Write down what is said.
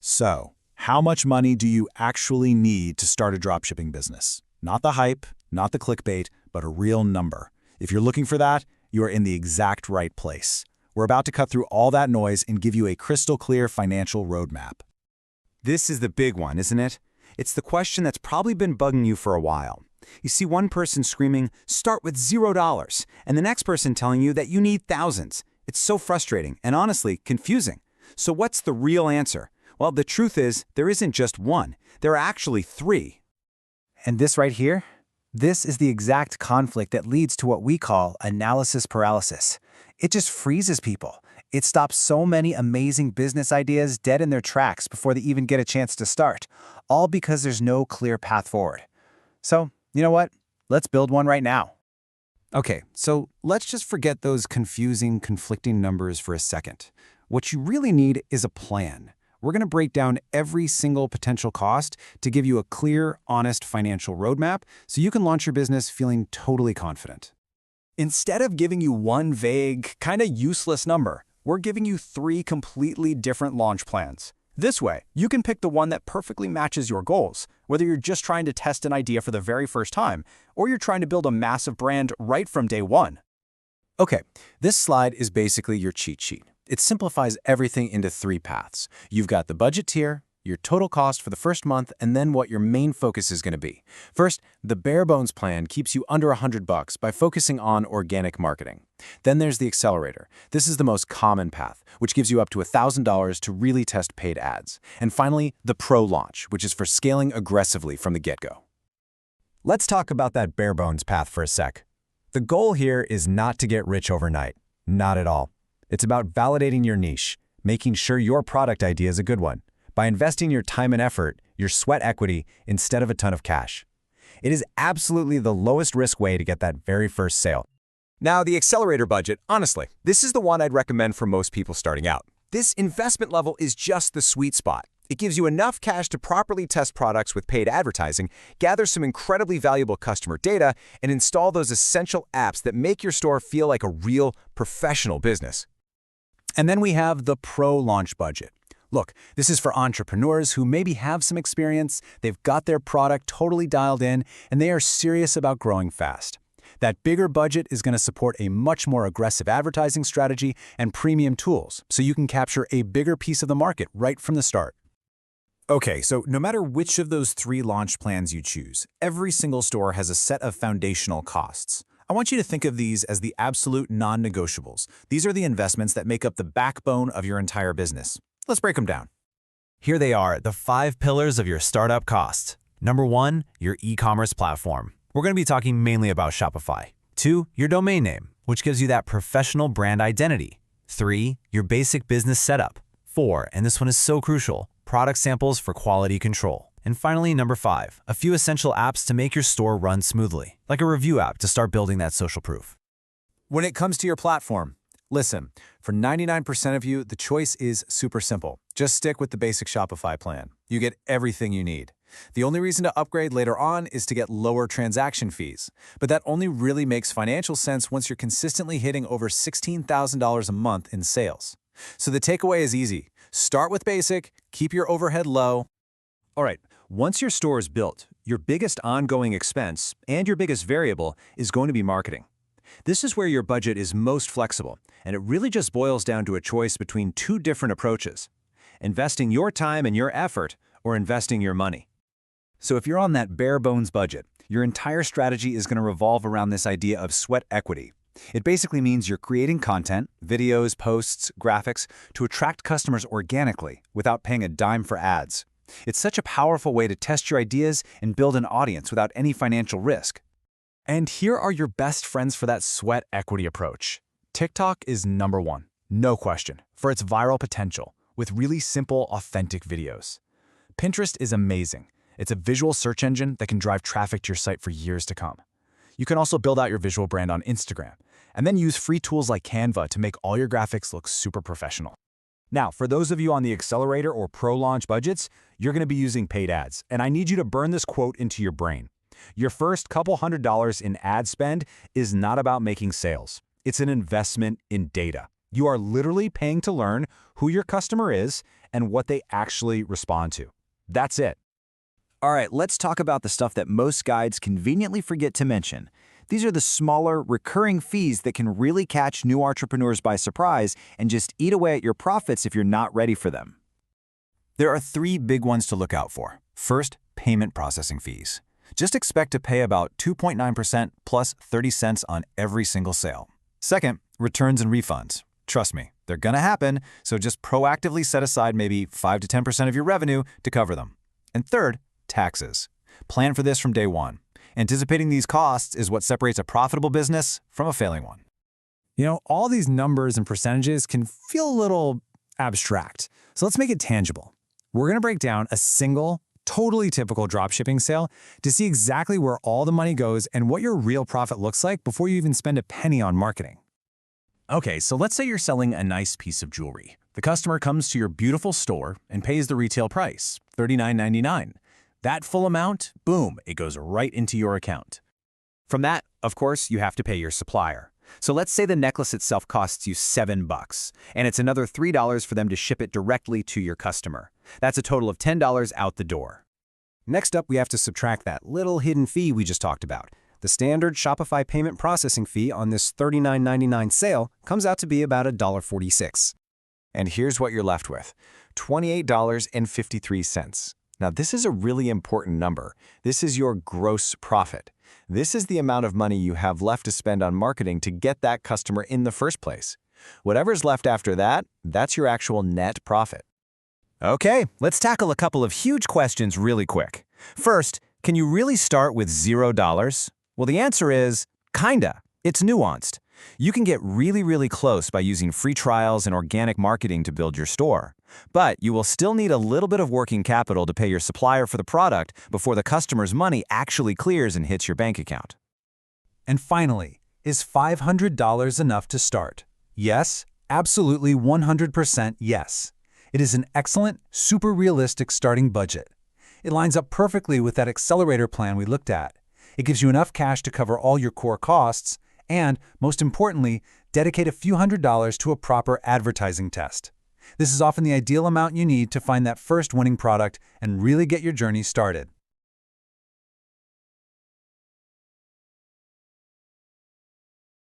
So, how much money do you actually need to start a dropshipping business? Not the hype, not the clickbait, but a real number. If you're looking for that, you are in the exact right place. We're about to cut through all that noise and give you a crystal clear financial roadmap. This is the big one, isn't it? It's the question that's probably been bugging you for a while. You see one person screaming, "Start with $0," and the next person telling you that you need thousands. It's so frustrating and honestly confusing. So what's the real answer? Well, the truth is, there isn't just one. There are actually three. And this right here? This is the exact conflict that leads to what we call analysis paralysis. It just freezes people. It stops so many amazing business ideas dead in their tracks before they even get a chance to start, all because there's no clear path forward. So, you know what? Let's build one right now. Okay, so let's just forget those confusing, conflicting numbers for a second. What you really need is a plan. We're going to break down every single potential cost to give you a clear, honest financial roadmap so you can launch your business feeling totally confident. Instead of giving you one vague, kind of useless number, we're giving you three completely different launch plans. This way, you can pick the one that perfectly matches your goals, whether you're just trying to test an idea for the very first time, or you're trying to build a massive brand right from day one. Okay, this slide is basically your cheat sheet. It simplifies everything into three paths. You've got the budget tier, your total cost for the first month, and then what your main focus is going to be. First, the bare bones plan keeps you under $100 by focusing on organic marketing. Then there's the accelerator. This is the most common path, which gives you up to $1,000 to really test paid ads. And finally, the pro launch, which is for scaling aggressively from the get-go. Let's talk about that bare bones path for a sec. The goal here is not to get rich overnight. Not at all. It's about validating your niche, making sure your product idea is a good one, by investing your time and effort, your sweat equity, instead of a ton of cash. It is absolutely the lowest risk way to get that very first sale. Now, the Accelerator Budget, honestly, this is the one I'd recommend for most people starting out. This investment level is just the sweet spot. It gives you enough cash to properly test products with paid advertising, gather some incredibly valuable customer data, and install those essential apps that make your store feel like a real professional business. And then we have the pro launch budget. Look, this is for entrepreneurs who maybe have some experience, they've got their product totally dialed in, and they are serious about growing fast. That bigger budget is going to support a much more aggressive advertising strategy and premium tools, so you can capture a bigger piece of the market right from the start. Okay, so no matter which of those three launch plans you choose, every single store has a set of foundational costs. I want you to think of these as the absolute non-negotiables. These are the investments that make up the backbone of your entire business. Let's break them down. Here they are, the 5 pillars of your startup cost. Number 1, your e-commerce platform. We're going to be talking mainly about Shopify. 2, your domain name, which gives you that professional brand identity. 3, your basic business setup. 4, and this one is so crucial, product samples for quality control. And finally, number 5, a few essential apps to make your store run smoothly, like a review app to start building that social proof. When it comes to your platform, listen, for 99% of you, the choice is super simple. Just stick with the basic Shopify plan. You get everything you need. The only reason to upgrade later on is to get lower transaction fees. But that only really makes financial sense once you're consistently hitting over $16,000 a month in sales. So the takeaway is easy. Start with basic, keep your overhead low. All right, once your store is built, your biggest ongoing expense and your biggest variable is going to be marketing. This is where your budget is most flexible, and it really just boils down to a choice between two different approaches: investing your time and your effort, or investing your money. So if you're on that bare bones budget, your entire strategy is going to revolve around this idea of sweat equity. It basically means you're creating content, videos, posts, graphics, to attract customers organically without paying a dime for ads. It's such a powerful way to test your ideas and build an audience without any financial risk. And here are your best friends for that sweat equity approach. TikTok is number 1, no question, for its viral potential, with really simple, authentic videos. Pinterest is amazing. It's a visual search engine that can drive traffic to your site for years to come. You can also build out your visual brand on Instagram, and then use free tools like Canva to make all your graphics look super professional. Now, for those of you on the Accelerator or Pro Launch budgets, you're going to be using paid ads, and I need you to burn this quote into your brain. Your first couple $100s in ad spend is not about making sales. It's an investment in data. You are literally paying to learn who your customer is and what they actually respond to. That's it. All right, let's talk about the stuff that most guides conveniently forget to mention. These are the smaller, recurring fees that can really catch new entrepreneurs by surprise and just eat away at your profits if you're not ready for them. There are 3 big ones to look out for. First, payment processing fees. Just expect to pay about 2.9% plus 30 cents on every single sale. Second, returns and refunds. Trust me, they're gonna happen, so just proactively set aside maybe 5 to 10% of your revenue to cover them. And third, taxes. Plan for this from day one. Anticipating these costs is what separates a profitable business from a failing one. All these numbers and percentages can feel a little abstract. So let's make it tangible. We're going to break down a single, totally typical dropshipping sale to see exactly where all the money goes and what your real profit looks like before you even spend a penny on marketing. Okay, so let's say you're selling a nice piece of jewelry. The customer comes to your beautiful store and pays the retail price, $39.99. That full amount, boom, it goes right into your account. From that, of course, you have to pay your supplier. So let's say the necklace itself costs you $7, and it's another $3 for them to ship it directly to your customer. That's a total of $10 out the door. Next up, we have to subtract that little hidden fee we just talked about. The standard Shopify payment processing fee on this $39.99 sale comes out to be about $1.46. And here's what you're left with, $28.53. Now, this is a really important number. This is your gross profit. This is the amount of money you have left to spend on marketing to get that customer in the first place. Whatever's left after that, that's your actual net profit. Okay, let's tackle a couple of huge questions really quick. First, can you really start with $0? Well, the answer is kinda. It's nuanced. You can get really close by using free trials and organic marketing to build your store. But you will still need a little bit of working capital to pay your supplier for the product before the customer's money actually clears and hits your bank account. And finally, is $500 enough to start? Yes, absolutely 100% yes. It is an excellent, super realistic starting budget. It lines up perfectly with that accelerator plan we looked at. It gives you enough cash to cover all your core costs and, most importantly, dedicate a few $100s to a proper advertising test. This is often the ideal amount you need to find that first winning product and really get your journey started.